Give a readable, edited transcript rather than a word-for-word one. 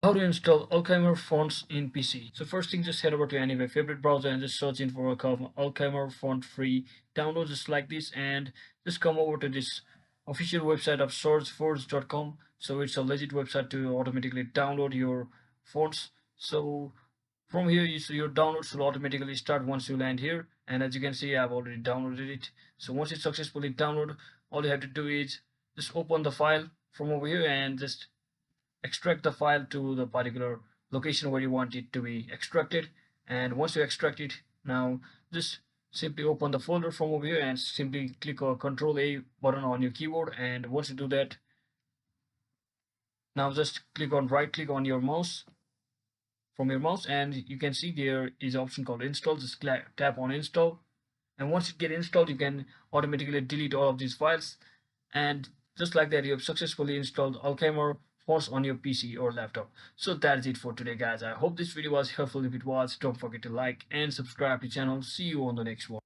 How to install Khmer fonts in PC. So first thing, just head over to any of your favorite browser and just search in for Khmer font free download just like this, and just come over to this official website of sourceforge.com. So it's a legit website to automatically download your fonts. So from here, your downloads will automatically start once you land here. And as you can see, I've already downloaded it. So once it's successfully downloaded, all you have to do is just open the file from over here and just extract the file to the particular location where you want it to be extracted. And once you extract it, now just simply open the folder from over here and simply click on Control A button on your keyboard. And once you do that, now just click on right click on your mouse from your mouse, and you can see there is an option called install. Just tap on install, and once it get installed, you can automatically delete all of these files. And just like that, you have successfully installed Alchemor Force on your PC or laptop. So that's it for today, guys. I hope this video was helpful. If it was, don't forget to like and subscribe to the channel. See you on the next one.